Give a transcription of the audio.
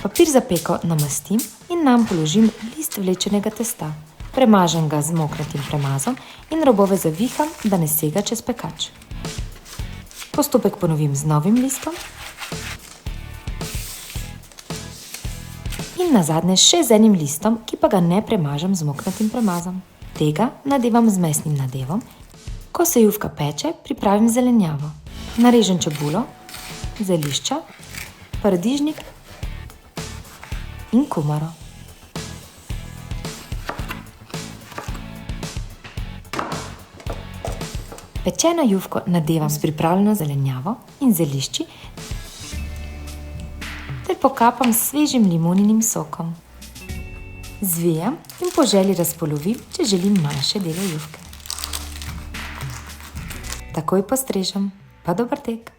Papir za peko namastim in nam položim list vlečenega testa. Premažem ga z moknatim premazom in robove zaviham, da ne sega čez pekač. Postopek ponovim z novim listom in nazadnje še z enim listom, ki pa ga ne premažem z moknatim premazom. Tega nadevam z mesnim nadevom. Ko se jufka peče, pripravim zelenjavo. Narežem čebulo, zelišča, paradižnik in kumaro. Pečeno jufko nadevam s pripravljeno zelenjavo in zelišči ter pokapam s svežim limoninim sokom. Zvijam in po želji razpolovim, če želim manjše dele jufke. Takoj postrežem, pa dober tek!